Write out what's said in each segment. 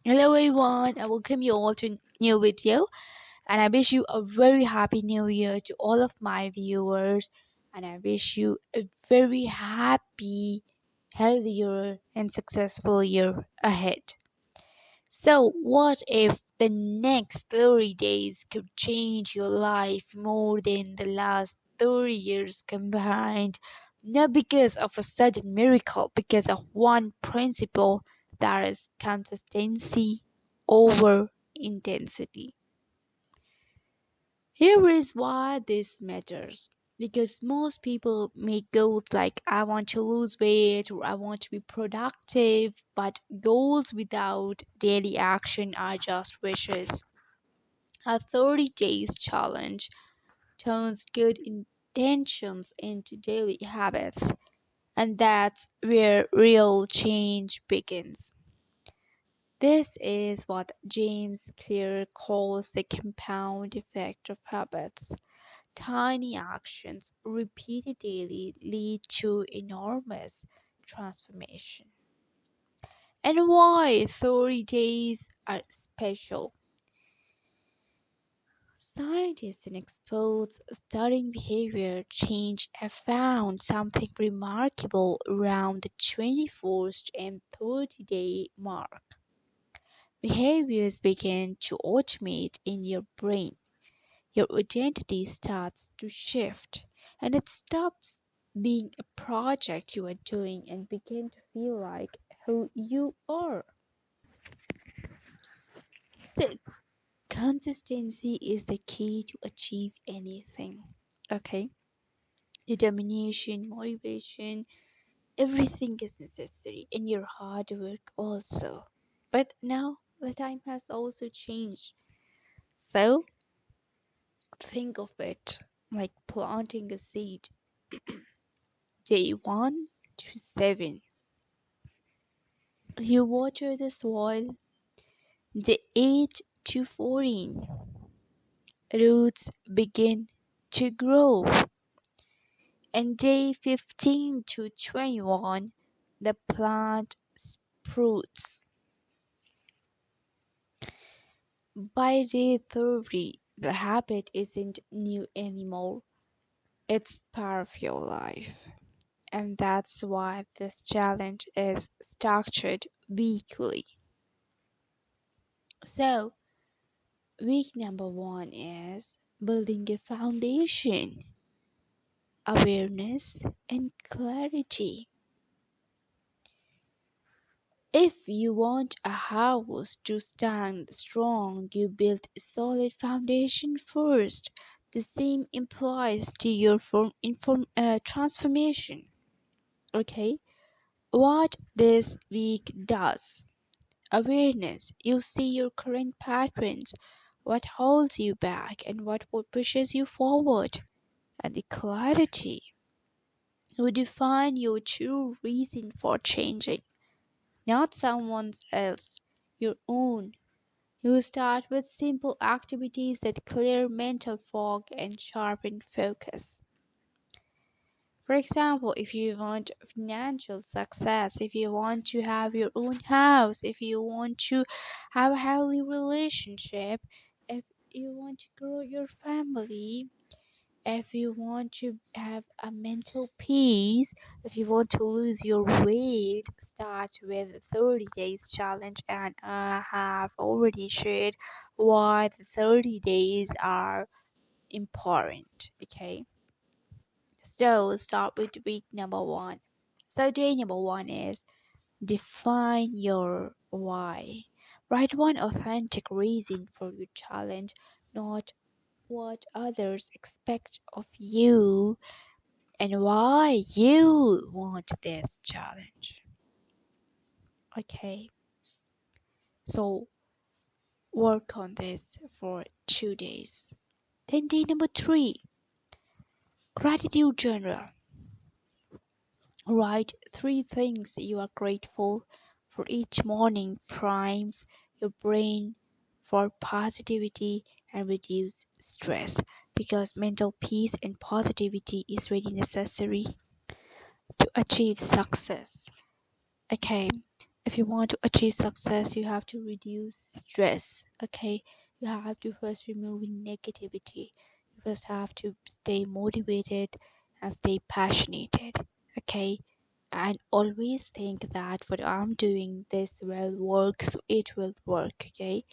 Hello everyone, I welcome you all to new video and I wish you a very happy new year to all of my viewers and I wish you a very happy, healthier and successful year ahead. So what if the next 30 days could change your life more than the last 30 years combined? Not because of a sudden miracle, because of one principle, that is consistency over intensity. Here is why this matters. Because most people make goals like I want to lose weight or I want to be productive, but goals without daily action are just wishes. A 30 days challenge turns good intentions into daily habits, and that's where real change begins. This is what James Clear calls the compound effect of habits. Tiny actions repeated daily lead to enormous transformation. And why 30 days are special? Scientists and experts studying behavior change have found something remarkable around the 21st and 30-day mark. Behaviors begin to automate in your brain. Your identity starts to shift and it stops being a project you are doing and begin to feel like who you are. So consistency is the key to achieve anything. Okay? Determination, motivation, everything is necessary and your hard work also. But now the time has also changed. So think of it like planting a seed. Day 1 to 7. You water the soil. Day 8 to 14. Roots begin to grow. And day 15 to 21, the plant sprouts. By day 30, the habit isn't new anymore. It's part of your life. And that's why this challenge is structured weekly. So, week number 1 is building a foundation, awareness, and clarity. If you want a house to stand strong, you build a solid foundation first. The same applies to your transformation. Okay? What this week does. Awareness. You see your current patterns, what holds you back, and what pushes you forward. And the clarity. You define your true reason for changing, not someone else, your own. You start with simple activities that clear mental fog and sharpen focus. For example, if you want financial success, if you want to have your own house, if you want to have a healthy relationship, if you want to grow your family, if you want to have a mental peace, if you want to lose your weight, start with 30 days challenge and I have already shared why the 30 days are important. Okay, so start with week number 1. So day number 1 is define your why. Write one authentic reason for your challenge, not what others expect of you and why you want this challenge. Okay, so work on this for 2 days. Then day number 3, gratitude journal. Write 3 things you are grateful for each morning. Primes your brain for positivity and reduce stress, because mental peace and positivity is really necessary to achieve success. Okay, If you want to achieve success, you have to reduce stress. Okay, you have to first remove negativity. You first have to stay motivated and stay passionate. Okay, and always think that what I'm doing this will work, so it will work. Okay,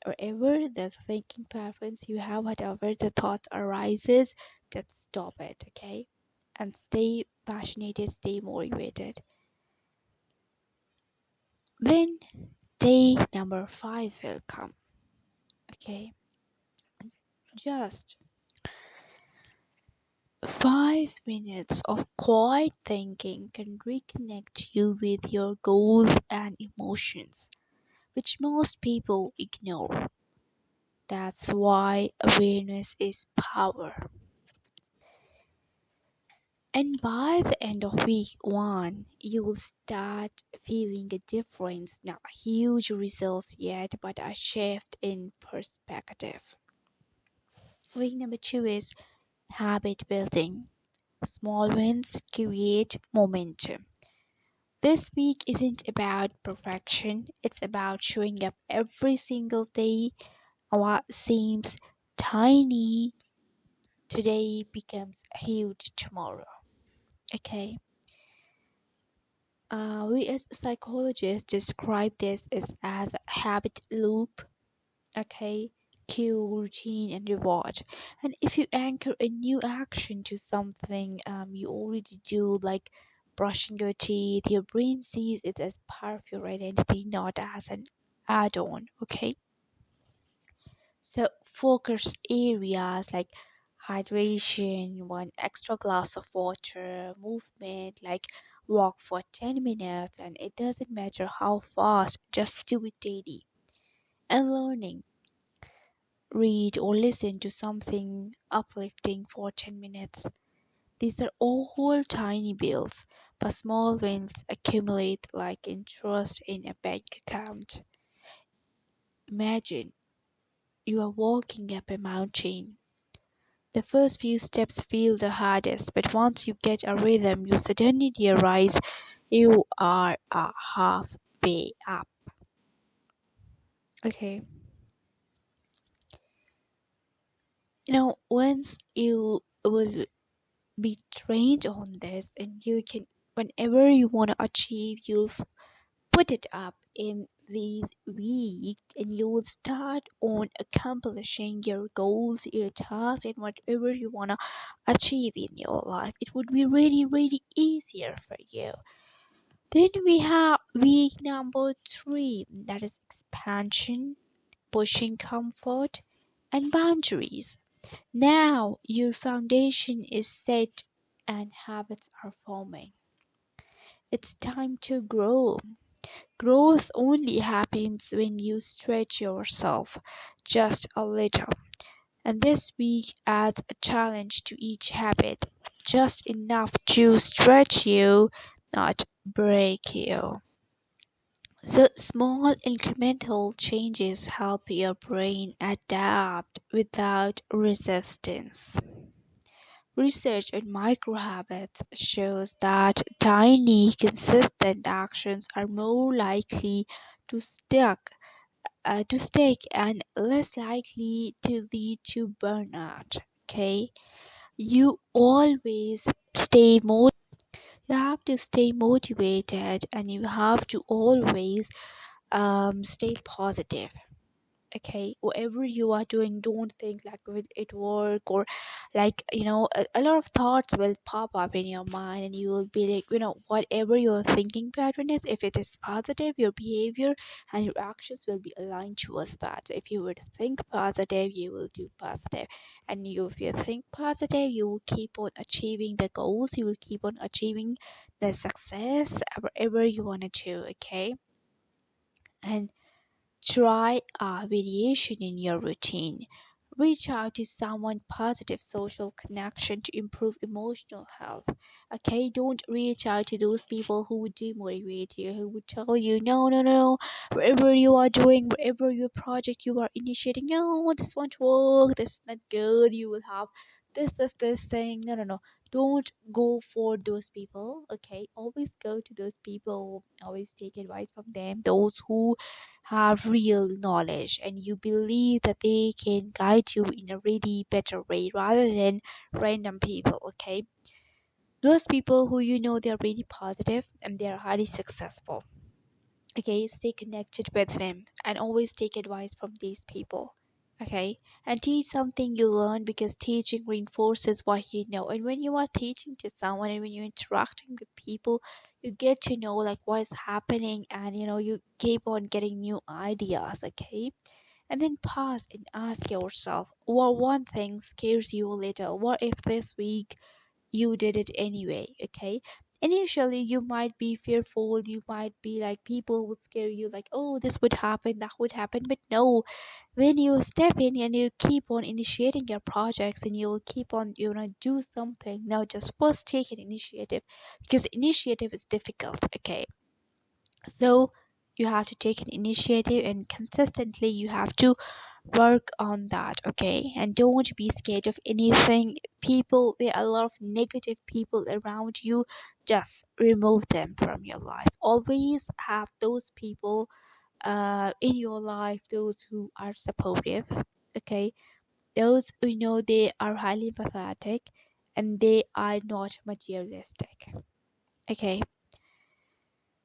wherever the thinking patterns you have, whatever the thought arises, just stop it. Okay, and stay passionate, stay motivated. Then day number 5 will come. Okay, just 5 minutes of quiet thinking can reconnect you with your goals and emotions, which most people ignore. That's why awareness is power. And by the end of week 1, you will start feeling a difference. Not huge results yet, but a shift in perspective. Week number 2 is habit building. Small wins create momentum. This week isn't about perfection, it's about showing up every single day. What seems tiny today becomes huge tomorrow. Okay. We as psychologists describe this as a habit loop. Okay. Cue, routine, and reward. And if you anchor a new action to something you already do, like brushing your teeth, your brain sees it as part of your identity, not as an add-on. Okay. So focus areas like hydration, one extra glass of water, movement, like walk for 10 minutes, and it doesn't matter how fast, just do it daily. And learning, read or listen to something uplifting for 10 minutes. These are all tiny bills, but small wins accumulate like interest in a bank account. Imagine you are walking up a mountain. The first few steps feel the hardest, but once you get a rhythm, you suddenly realize you are halfway up. Okay. Once you will be trained on this, and you can, whenever you want to achieve, you'll put it up in these weeks, and you will start on accomplishing your goals, your tasks, and whatever you want to achieve in your life. It would be really, really easier for you. Then we have week number 3, that is expansion, pushing comfort, and boundaries. Now your foundation is set and habits are forming. It's time to grow. Growth only happens when you stretch yourself just a little. And this week adds a challenge to each habit, just enough to stretch you, not break you. So small incremental changes help your brain adapt without resistance. Research on microhabits shows that tiny, consistent actions are more likely to stick and less likely to lead to burnout. Okay, you always stay motivated. You have to stay motivated, and you have to always stay positive. Okay, whatever you are doing, don't think like will it work, or like a lot of thoughts will pop up in your mind, and you will be like, whatever your thinking pattern is, if it is positive, your behavior and your actions will be aligned towards that. So if you would think positive, you will do positive, and if you think positive, you will keep on achieving the goals, you will keep on achieving the success, whatever you want to do. Okay, and try a variation in your routine. reach out to someone positive social connection to improve emotional health. Okay, don't reach out to those people who would demotivate you, who would tell you no, no, no, wherever you are doing, wherever your project you are initiating, no, this won't work, this is not good, you will have this thing. No, no, no, don't go for those people. Okay, always go to those people, always take advice from them, those who have real knowledge and you believe that they can guide you in a really better way rather than random people. Okay, those people who you know they're really positive and they're highly successful. Okay, stay connected with them and always take advice from these people. Okay, and teach something you learn, because teaching reinforces what you know. And when you are teaching to someone and when you're interacting with people, you get to know like what's happening, and you keep on getting new ideas. Okay, and then pause and ask yourself, what one thing scares you a little? What if this week you did it anyway? Okay, initially you might be fearful, you might be like, people would scare you like, oh, this would happen, that would happen. But no, when you step in and you keep on initiating your projects and you'll keep on do something, now just first take an initiative, because initiative is difficult. Okay, so you have to take an initiative and consistently you have to work on that. Okay, and don't be scared of anything. People, there are a lot of negative people around you, just remove them from your life. Always have those people in your life, those who are supportive. Okay, those who know they are highly empathetic and they are not materialistic. Okay,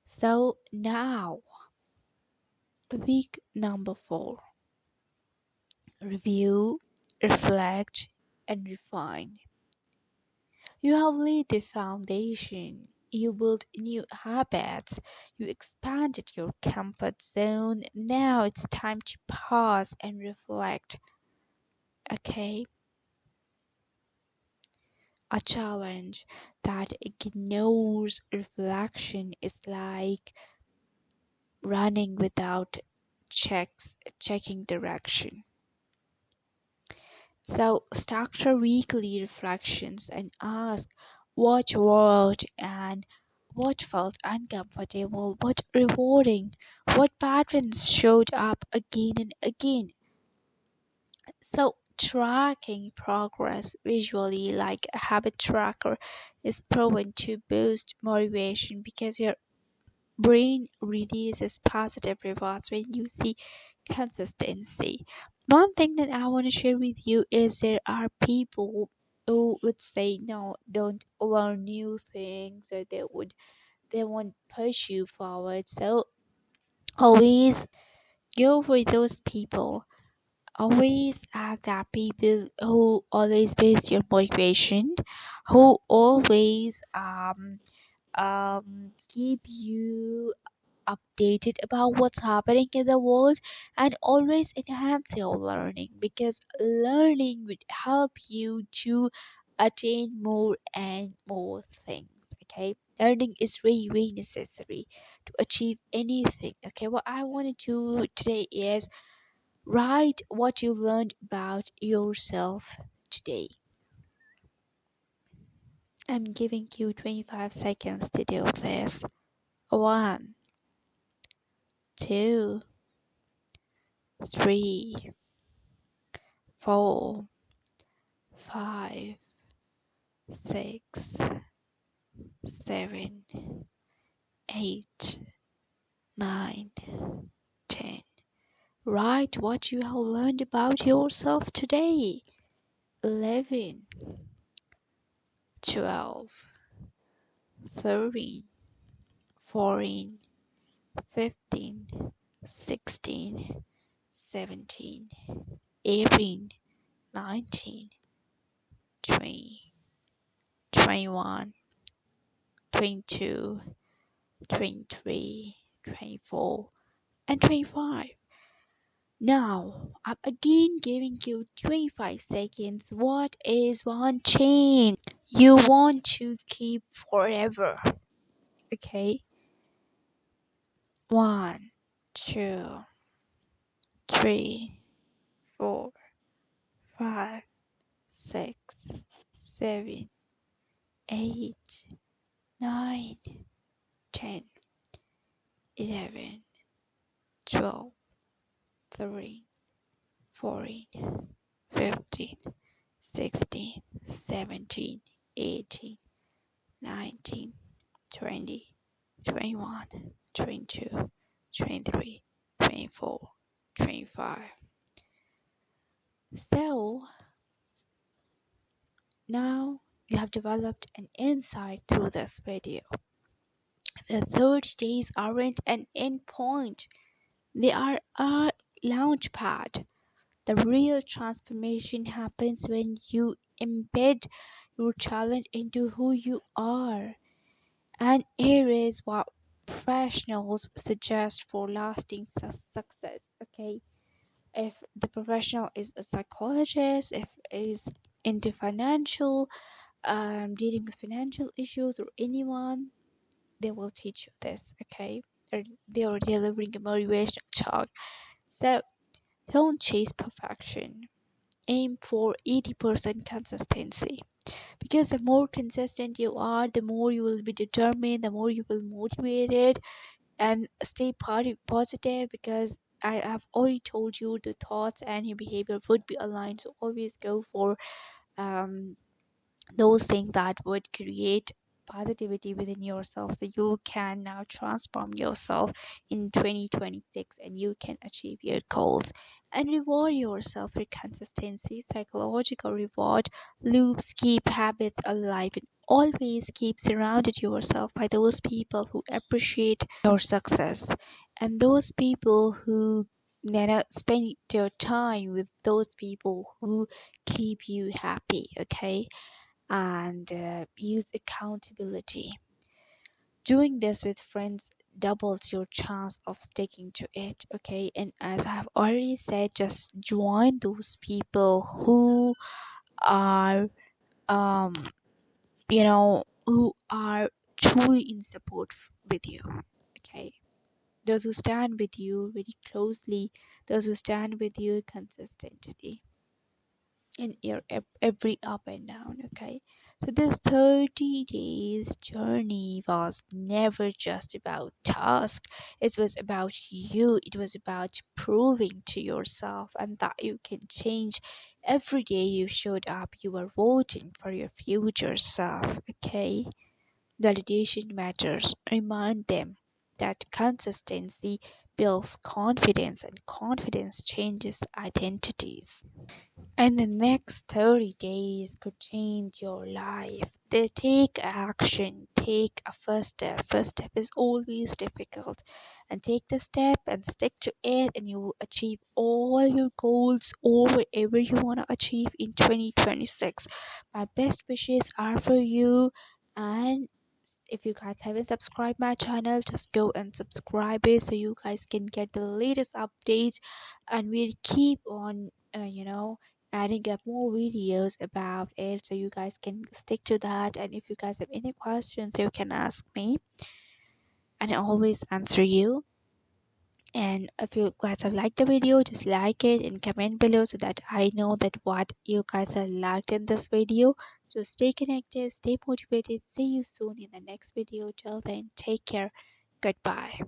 so now week number 4: review, reflect, and refine. You have laid the foundation. You built new habits. You expanded your comfort zone. Now it's time to pause and reflect. Okay? A challenge that ignores reflection is like running without checking direction. So structure weekly reflections and ask what worked and what felt uncomfortable, what rewarding, what patterns showed up again and again. So tracking progress visually, like a habit tracker, is proven to boost motivation because your brain releases positive rewards when you see consistency. One thing that I want to share with you is there are people who would say no, don't learn new things, or they won't push you forward. So always go for those people. Always have that people who always boost your motivation, who always keep you updated about what's happening in the world, and always enhance your learning, because learning would help you to attain more and more things. Okay, learning is very, very necessary to achieve anything. Okay, what I want to do today is write what you learned about yourself today. I'm giving you 25 seconds to do this. 1, 2, 3, 4, 5, 6, 7, 8, 9, 10. Write what you have learned about yourself today. 11, 12, 13, 14, 15, 16, 17, 18, 19, 20, 21, 22, 23, 24, and 25. Now, I'm again giving you 25 seconds. What is one chain you want to keep forever? Okay. 1, 2, 3, 4, 5, 6, 7, 8, 9, 10, 11, 12, 13, 14, 15, 16, 17, 18, 19, 20, 21, 22, 23, 24, 25. So now you have developed an insight through this video. The 30 days aren't an end point, they are a launch pad. The real transformation happens when you embed your challenge into who you are. And here is what professionals suggest for lasting success. Okay, if the professional is a psychologist, if is into financial, dealing with financial issues, or anyone, they will teach you this. Okay, or they are delivering a motivational talk. So don't chase perfection. Aim for 80% consistency, because the more consistent you are, the more you will be determined, the more you will motivated, and stay positive, because I have already told you the thoughts and your behavior would be aligned. So always go for um those things that would create positivity within yourself, so you can now transform yourself in 2026 and you can achieve your goals. And reward yourself for consistency. Psychological reward loops keep habits alive, and always keep surrounded yourself by those people who appreciate your success, and those people who spend your time with those people who keep you happy. Okay, and use accountability. Doing this with friends doubles your chance of sticking to it. Okay, and as I have already said, just join those people who are um who are truly in support with you. Okay, those who stand with you very closely, those who stand with you consistently in your every up and down. Okay, so this 30 days journey was never just about tasks, it was about you, it was about proving to yourself and that you can change. Every day you showed up, you were voting for your future self. Okay, validation matters. Remind them that consistency builds confidence, and confidence changes identities. And the next 30 days could change your life. They take action, take a first step. First step is always difficult. And take the step and stick to it, and you will achieve all your goals or whatever you want to achieve in 2026. My best wishes are for you. And if you guys haven't subscribed my channel, just go and subscribe it so you guys can get the latest updates, and we'll keep on adding up more videos about it, so you guys can stick to that. And if you guys have any questions, you can ask me and I always answer you. And if you guys have liked the video, just like it and comment below so that I know that what you guys have liked in this video. So stay connected, stay motivated. See you soon in the next video. Till then, take care. Goodbye.